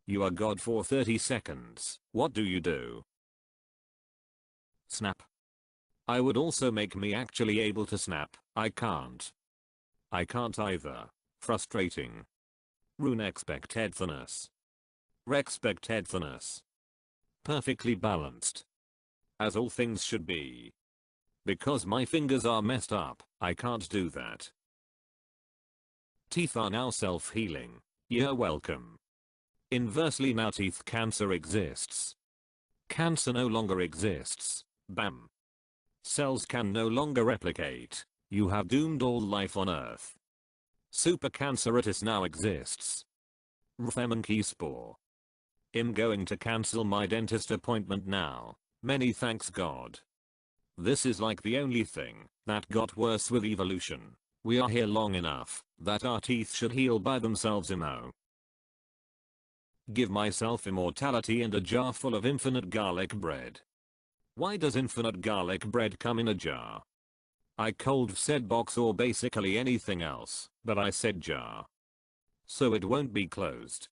You are God for 30 seconds. What do you do? Snap. I would also make me actually able to snap. I can't. I can't either. Frustrating. Runexpectedness. Rexpectedness. Perfectly balanced. As all things should be. Because my fingers are messed up, I can't do that. Teeth are now self-healing. You're welcome. Inversely now teeth cancer exists. Cancer no longer exists. Bam. Cells can no longer replicate. You have doomed all life on Earth. Super canceritis now exists. Monkey spore. I'm going to cancel my dentist appointment now. Many thanks God. This is like the only thing that got worse with evolution. We are here long enough that our teeth should heal by themselves. Give myself immortality and a jar full of infinite garlic bread. Why does infinite garlic bread come in a jar? I could have said box or basically anything else, but I said jar. So it won't be closed.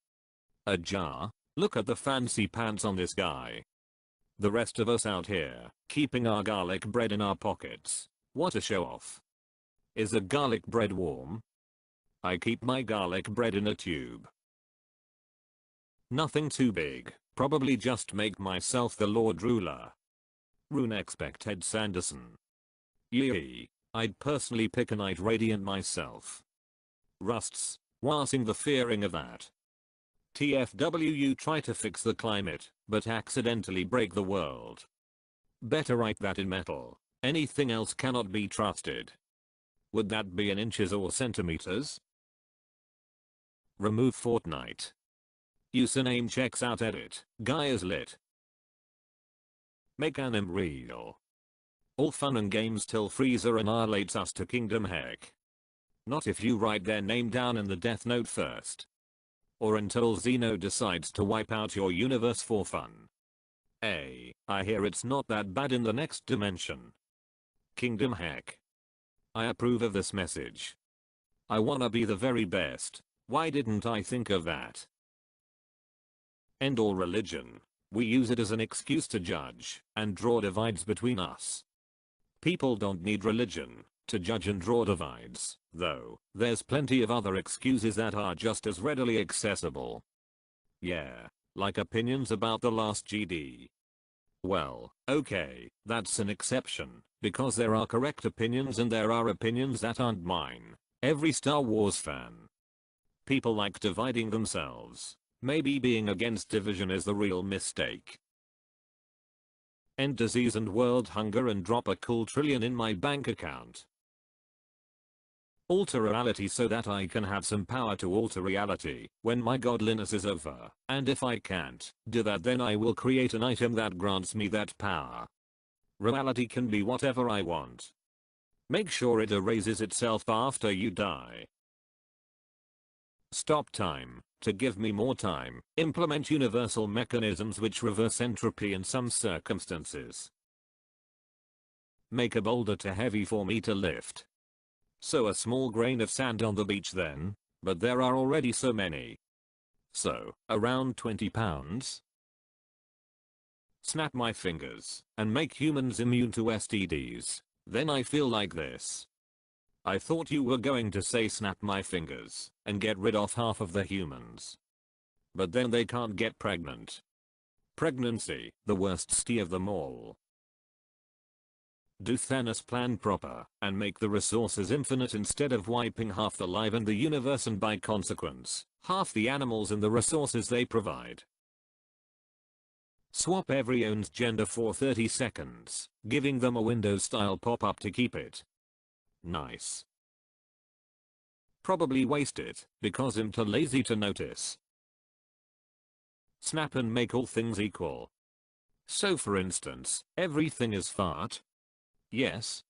A jar? Look at the fancy pants on this guy. The rest of us out here, keeping our garlic bread in our pockets. What a show off. Is the garlic bread warm? I keep my garlic bread in a tube. Nothing too big, probably just make myself the Lord Ruler. Runexpected Sanderson. Yee. I'd personally pick a Night Radiant myself. Rusts, wasing the fearing of that. TFW you try to fix the climate, but accidentally break the world. Better write that in metal. Anything else cannot be trusted. Would that be in inches or centimeters? Remove Fortnite. Username checks out edit. Guy is lit. Make anim real. All fun and games till Freezer annihilates us to Kingdom Heck. Not if you write their name down in the death note first. Or until Xeno decides to wipe out your universe for fun. I hear it's not that bad in the next dimension. Kingdom Heck. I approve of this message. I wanna be the very best. Why didn't I think of that? End all religion. We use it as an excuse to judge and draw divides between us. People don't need religion to judge and draw divides, though. There's plenty of other excuses that are just as readily accessible. Yeah, like opinions about the last GD. Well, okay, that's an exception, because there are correct opinions and there are opinions that aren't mine. Every Star Wars fan. People like dividing themselves. Maybe being against division is the real mistake. End disease and world hunger and drop a cool trillion in my bank account. Alter reality so that I can have some power to alter reality when my godliness is over. And if I can't do that, then I will create an item that grants me that power. Reality can be whatever I want. Make sure it erases itself after you die. Stop time to give me more time. Implement universal mechanisms which reverse entropy in some circumstances. Make a boulder too heavy for me to lift. So a small grain of sand on the beach then, but there are already so many. So, around 20 pounds? Snap my fingers and make humans immune to STDs. Then I feel like this. I thought you were going to say snap my fingers and get rid of half of the humans. But then they can't get pregnant. Pregnancy, the worst STD of them all. Do Thanos plan proper and make the resources infinite instead of wiping half the life in the universe and by consequence, half the animals and the resources they provide. Swap everyone's gender for 30 seconds, giving them a Windows style pop-up to keep it. Nice. Probably waste it because I'm too lazy to notice. Snap and make all things equal. So for instance, everything is fart. Yes.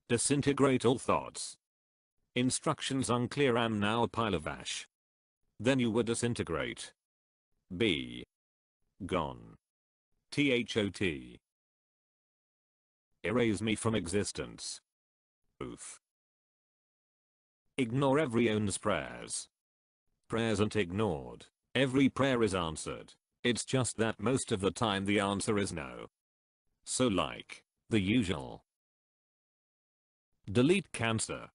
Disintegrate all thoughts. Instructions unclear. Am now a pile of ash. Then you would disintegrate. Be gone. THOT. Erase me from existence. Oof. Ignore everyone's prayers. Prayers aren't ignored. Every prayer is answered. It's just that most of the time the answer is no. So like, the usual. Delete cancer.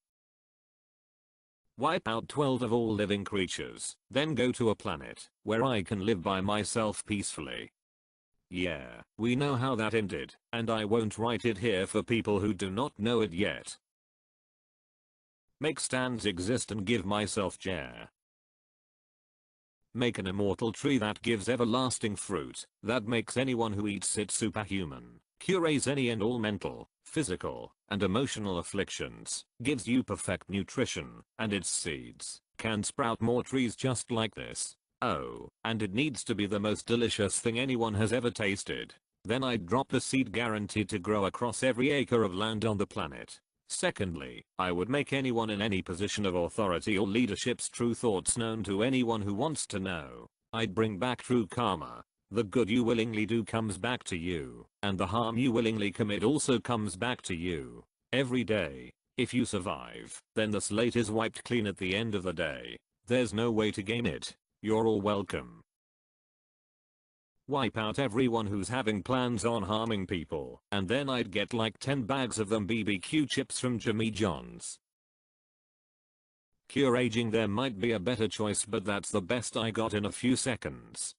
Wipe out 12 of all living creatures, then go to a planet where I can live by myself peacefully. Yeah, we know how that ended, and I won't write it here for people who do not know it yet. Make stands exist and give myself chair. Make an immortal tree that gives everlasting fruit, that makes anyone who eats it superhuman, cures any and all mental, physical, and emotional afflictions, gives you perfect nutrition, and its seeds can sprout more trees just like this. Oh, and it needs to be the most delicious thing anyone has ever tasted. Then I'd drop the seed guaranteed to grow across every acre of land on the planet. Secondly, I would make anyone in any position of authority or leadership's true thoughts known to anyone who wants to know. I'd bring back true karma. The good you willingly do comes back to you, and the harm you willingly commit also comes back to you. Every day. If you survive, then the slate is wiped clean at the end of the day. There's no way to game it. You're all welcome. Wipe out everyone who's having plans on harming people, and then I'd get like 10 bags of them BBQ chips from Jimmy John's. Cure aging there might be a better choice, but that's the best I got in a few seconds.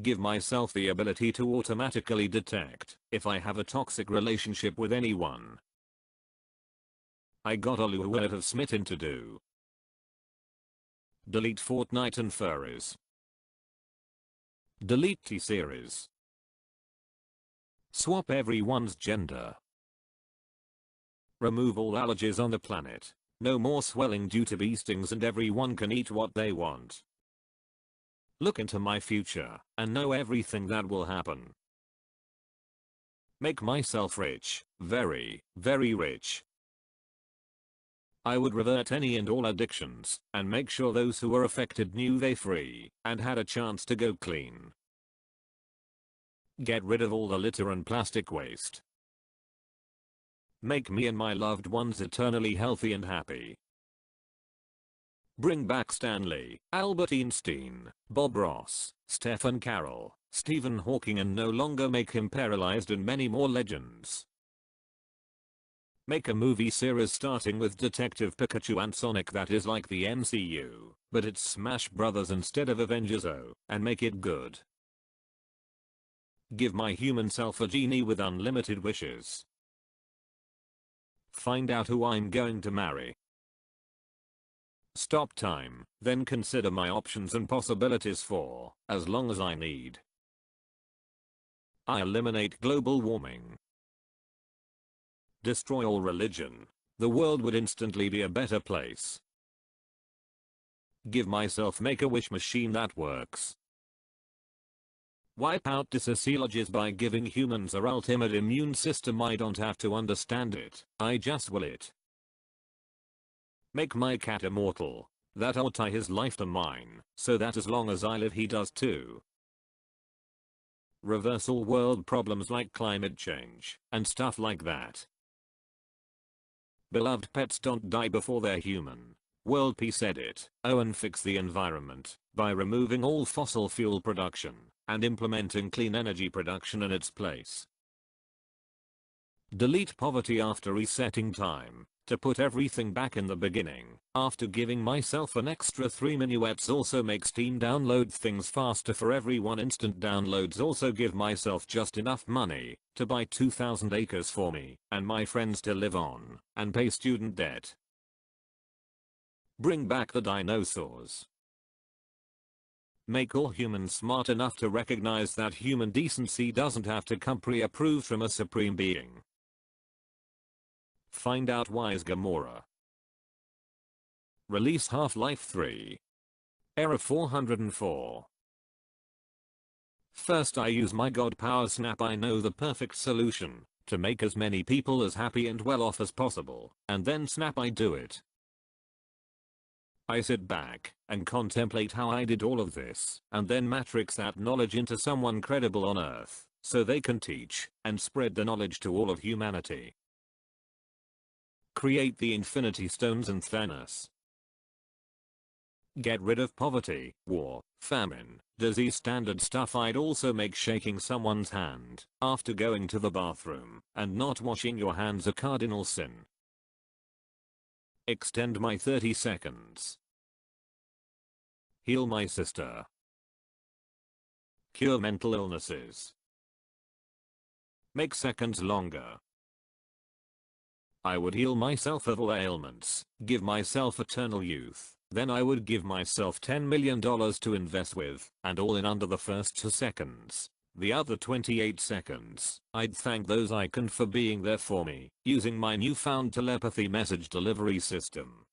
Give myself the ability to automatically detect if I have a toxic relationship with anyone. I got a lot of smitten to do. Delete Fortnite and furries. Delete T-series. Swap everyone's gender. Remove all allergies on the planet. No more swelling due to bee stings and everyone can eat what they want. Look into my future and know everything that will happen. Make myself rich. Very, very rich. I would revert any and all addictions and make sure those who were affected knew they free and had a chance to go clean. Get rid of all the litter and plastic waste. Make me and my loved ones eternally healthy and happy. Bring back Stanley, Albert Einstein, Bob Ross, Stephen Carroll, Stephen Hawking, and no longer make him paralyzed, and many more legends. Make a movie series starting with Detective Pikachu and Sonic that is like the MCU, but it's Smash Brothers instead of Avengers, and make it good. Give my human self a genie with unlimited wishes. Find out who I'm going to marry. Stop time, then consider my options and possibilities for as long as I need. I eliminate global warming. Destroy all religion. The world would instantly be a better place. Give myself Make-A-Wish machine that works. Wipe out dysociologies by giving humans their ultimate immune system. I don't have to understand it, I just will it. Make my cat immortal. That I'll tie his life to mine, so that as long as I live he does too. Reverse all world problems like climate change and stuff like that. Beloved pets don't die before they're human. World peace edit. And fix the environment by removing all fossil fuel production and implementing clean energy production in its place. Delete poverty after resetting time to put everything back in the beginning. After giving myself an extra 3 minuets. Also make Steam download things faster for everyone. Instant downloads. Also give myself just enough money to buy 2,000 acres for me and my friends to live on and pay student debt. Bring back the dinosaurs. Make all humans smart enough to recognize that human decency doesn't have to come pre-approved from a supreme being. Find out why is Gamora. Release Half-Life 3. Error 404. First I use my god power snap. I know the perfect solution to make as many people as happy and well off as possible, and then snap I do it. I sit back and contemplate how I did all of this, and then matrix that knowledge into someone credible on Earth, so they can teach and spread the knowledge to all of humanity. Create the Infinity Stones and Thanos. Get rid of poverty, war, famine, disease, standard stuff. I'd also make shaking someone's hand after going to the bathroom and not washing your hands a cardinal sin. Extend my 30 seconds. Heal my sister. Cure mental illnesses. Make seconds longer. I would heal myself of all ailments, give myself eternal youth, then I would give myself $10 million to invest with, and all in under the first 2 seconds. The other 28 seconds, I'd thank those icons for being there for me, using my newfound telepathy message delivery system.